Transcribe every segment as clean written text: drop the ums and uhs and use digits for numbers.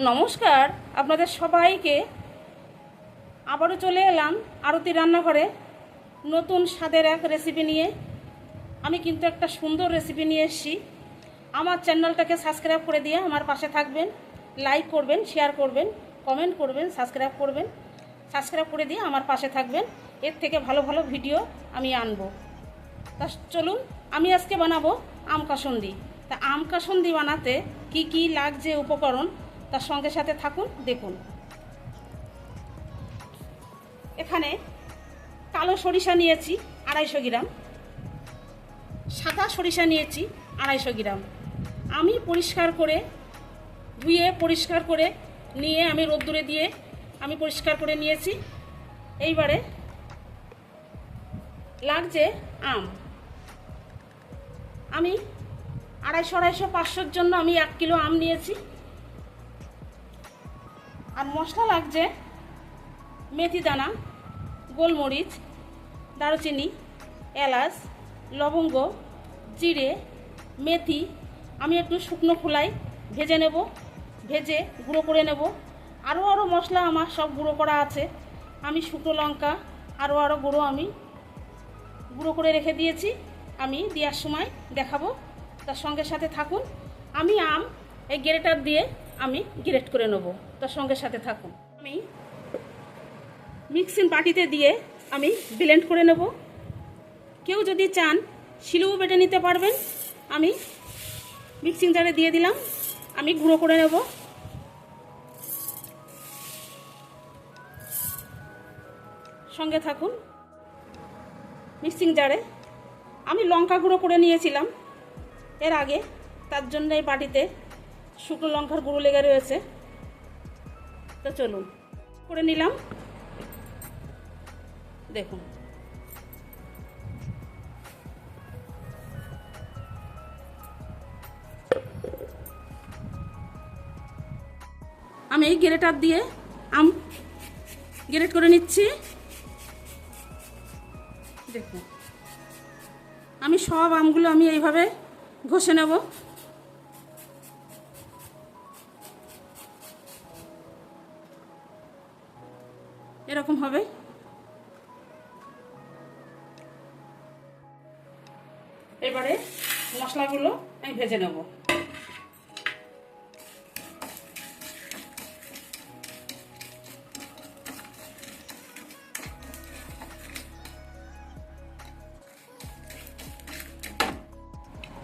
নমস্কার আপনাদের সবাইকে। আবারও চলে এলাম আরতি রান্নাঘরে নতুন স্বাদের এক রেসিপি নিয়ে। আমি কিন্তু একটা সুন্দর রেসিপি নিয়ে এসেছি। আমার চ্যানেলটাকে সাবস্ক্রাইব করে দিয়ে আমার পাশে থাকবেন, লাইক করবেন, শেয়ার করবেন, কমেন্ট করবেন, সাবস্ক্রাইব করে দিয়ে আমার পাশে থাকবেন। এর থেকে ভালো ভালো ভিডিও আমি আনবো। তা চলুন, আমি আজকে বানাবো আম কাসুন্দি। তা আম কাসুন্দি বানাতে কি কি লাগছে উপকরণ, তার সঙ্গে সাথে থাকুন, দেখুন। এখানে কালো সরিষা নিয়েছি 250 গ্রাম, সাদা সরিষা নিয়েছি 250 গ্রাম। আমি পরিষ্কার করে ধুয়ে পরিষ্কার করে নিয়ে আমি রোদ্দুরে দিয়ে আমি পরিষ্কার করে নিয়েছি। এইবারে লাগছে আম। আমি 250 500-র জন্য আমি 1 কিলো আম নিয়েছি। আর মশলা লাগছে মেথি দানা, গোলমরিচ, দারুচিনি, এলাচ, লবঙ্গ, জিরে, মেথি। আমি একটু শুকনো খোলায় ভেজে নেব, ভেজে গুঁড়ো করে নেব। আরও মশলা আমার সব গুঁড়ো করা আছে। আমি শুকনো লঙ্কা আরও গুঁড়ো আমি গুঁড়ো করে রেখে দিয়েছি। আমি দেওয়ার সময় দেখাবো, তার সঙ্গে সাথে থাকুন। আমি আম এই গ্রেটার দিয়ে আমি গ্রেট করে নেব, তার সঙ্গে সাথে থাকুন। আমি মিক্সিং বাটিতে দিয়ে আমি ব্লেন্ড করে নেব। কেউ যদি চান শিলেও বেটে নিতে পারবেন। আমি মিক্সিং জারে দিয়ে দিলাম, আমি গুঁড়ো করে নেব। সঙ্গে থাকুন। মিক্সিং জারে আমি লঙ্কা গুঁড়ো করে নিয়েছিলাম এর আগে, তার জন্য এই বাটিতে শুকনো লঙ্কার গুঁড়ো লেগে রয়েছে। তো চলুন করে নিলাম, দেখুন। আমি এই গ্রেটার দিয়ে আম গ্রেট করে নিচ্ছি, দেখুন। আমি সব আমগুলো আমি এইভাবে ঘষে নেব। এরকম হবে। এবারে মশলাগুলো আমি ভেজে নেব।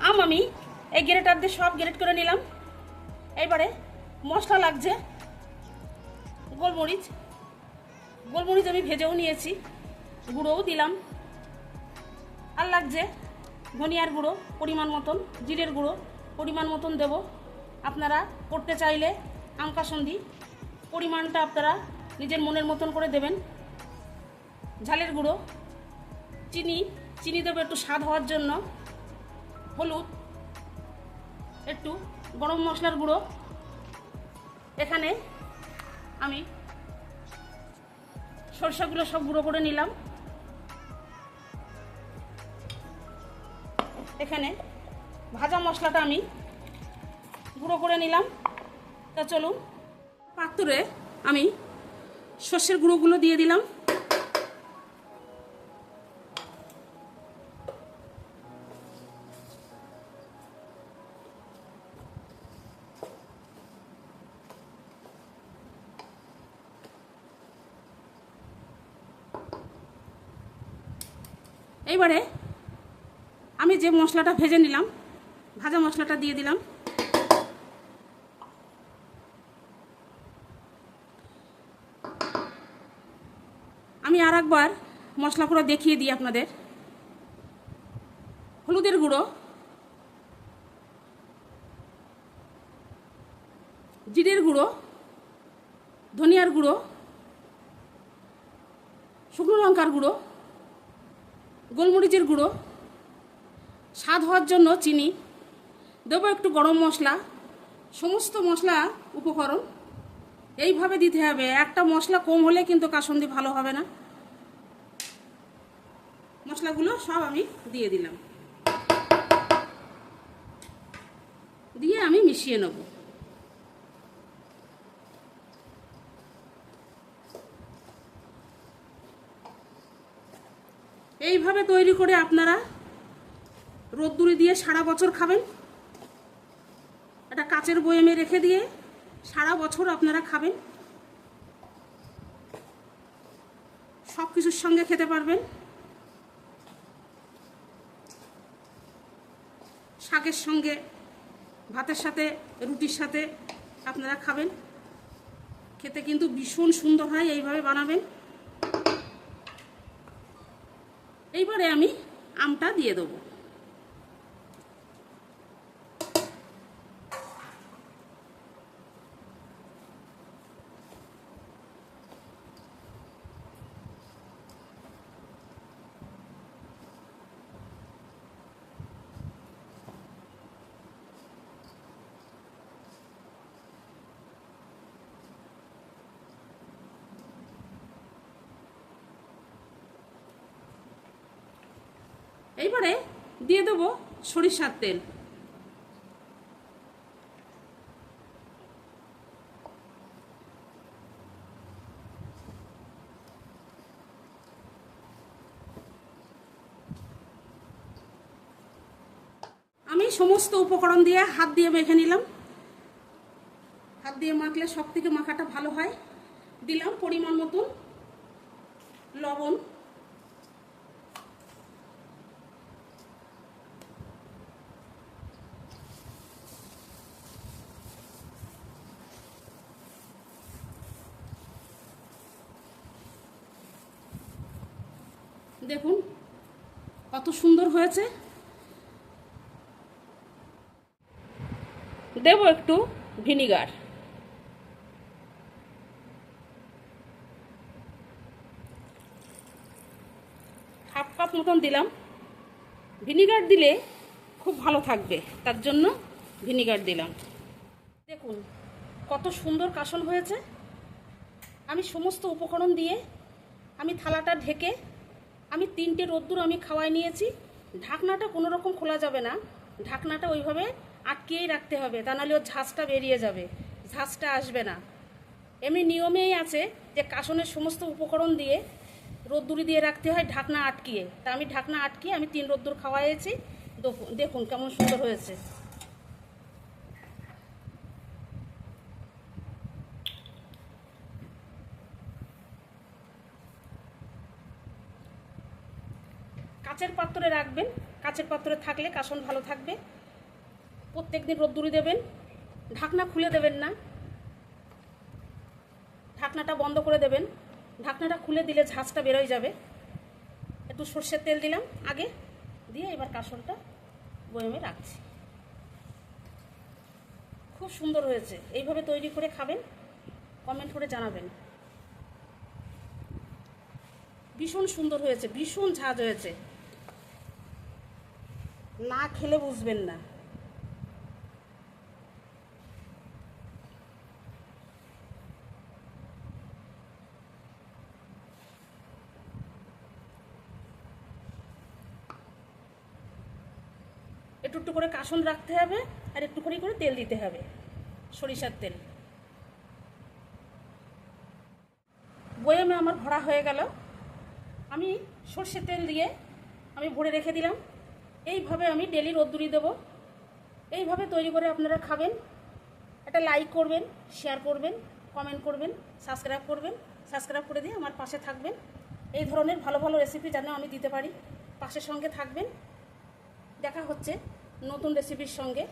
আম আমি এই গ্রেটার দিয়ে সব গ্রেট করে নিলাম। এবারে মশলা লাগছে গোলমরিচ আমি ভেজেও নিয়েছি, গুঁড়োও দিলাম। আর লাগছে ধনিয়ার গুঁড়ো পরিমাণ মতন, জিরের গুঁড়ো পরিমাণ মতন দেব। আপনারা করতে চাইলে আম কাসুন্দি পরিমাণটা আপনারা নিজের মনের মতন করে দেবেন। ঝালের গুঁড়ো, চিনি দেবো একটু স্বাদ হওয়ার জন্য, হলুদ, একটু গরম মশলার গুঁড়ো। এখানে আমি সরষাগুলো সব গুঁড়ো করে নিলাম। এখানে ভাজা মশলাটা আমি গুঁড়ো করে নিলাম। তা চলুন, পাত্রে আমি সর্ষের গুঁড়োগুলো দিয়ে দিলাম। এইবারে আমি যে মশলাটা ভেজে নিলাম, ভাজা মশলাটা দিয়ে দিলাম। আমি আর একবার মশলা করে দেখিয়ে দিই আপনাদের। হলুদের গুঁড়ো, জিরের গুঁড়ো, ধনিয়ার গুঁড়ো, শুকনো লঙ্কার গুঁড়ো, গোলমরিচের গুঁড়ো, স্বাদ হওয়ার জন্য চিনি দেবো, একটু গরম মশলা। সমস্ত মশলা উপকরণ এইভাবে দিতে হবে। একটা মশলা কম হলে কিন্তু কাসুন্দি ভালো হবে না। মশলাগুলো সব আমি দিয়ে দিলাম, দিয়ে আমি মিশিয়ে নেব। এইভাবে তৈরি করে আপনারা রোদ্দুরে দিয়ে সারা বছর খাবেন। একটা কাচের বয়ামে রেখে দিয়ে সারা বছর আপনারা খাবেন, সব কিছুর সঙ্গে খেতে পারবেন। শাকের সঙ্গে, ভাতের সাথে, রুটির সাথে আপনারা খাবেন, খেতে কিন্তু ভীষণ সুন্দর হয়। এইভাবে বানাবেন। এইবারে আমি আমটা দিয়ে দেবো। এইবারে দিয়ে দেবো সরিষার তেল। আমি সমস্ত উপকরণ দিয়ে হাত দিয়ে মেখে নিলাম। হাত দিয়ে মাখলে সব থেকে মাখাটা ভালো হয়। দিলাম পরিমাণ মতন লবণ, দেখুন কত সুন্দর হয়েছে। দেব একটু ভিনিগার। হাফ কাপ মতন দিলাম। ভিনিগার দিলে খুব ভালো থাকবে, তার জন্য ভিনিগার দিলাম। দেখুন কত সুন্দর কাসন হয়েছে। আমি সমস্ত উপকরণ দিয়ে আমি থালাটা ঢেকে আমি 3টে রোদ্দুর আমি খাওয়াই নিয়েছি। ঢাকনাটা কোনো রকম খোলা যাবে না, ঢাকনাটা ওইভাবে আটকেই রাখতে হবে, তা নাহলে ওর ঝাঁজটা বেরিয়ে যাবে, ঝাঁজটা আসবে না। এমনি নিয়মেই আছে যে কাসনের সমস্ত উপকরণ দিয়ে রোদ্দুরি দিয়ে রাখতে হয় ঢাকনা আটকিয়ে। তা আমি ঢাকনা আটকিয়ে আমি 3 রোদ্দুর খাওয়াইছি। দেখুন কেমন সুন্দর হয়েছে। কাচের পাত্রে রাখবেন, কাচের পাত্রে থাকলে কাসন ভালো থাকবে। প্রত্যেকদিন রোদ্দুরি দেবেন, ঢাকনা খুলে দেবেন না, ঢাকনাটা বন্ধ করে দেবেন। ঢাকনাটা খুলে দিলে ঝাঁজটা বেরোয় যাবে। একটু সর্ষের তেল দিলাম আগে, দিয়ে এবার কাসনটা বয়ামে রাখছি। খুব সুন্দর হয়েছে। এইভাবে তৈরি করে খাবেন, কমেন্ট করে জানাবেন। ভীষণ সুন্দর হয়েছে, ভীষণ ঝাঁজ হয়েছে, না খেলে বুঝবেন না। একটু একটু করে কাসন রাখতে হবে, আর একটু করে তেল দিতে হবে, সরিষার তেল। বয়ামে আমার ভরা হয়ে গেল। আমি সর্ষের তেল দিয়ে আমি ভরে রেখে দিলাম। এইভাবে আমি ডেলি রোদ্দুরি দেবো। এইভাবে তৈরি করে আপনারা খাবেন। একটা লাইক করবেন, শেয়ার করবেন, কমেন্ট করবেন, সাবস্ক্রাইব করবেন। সাবস্ক্রাইব করে দিয়ে আমার পাশে থাকবেন। এই ধরনের ভালো ভালো রেসিপি যেন আমি দিতে পারি, পাশের সঙ্গে থাকবেন। দেখা হচ্ছে নতুন রেসিপির সঙ্গে।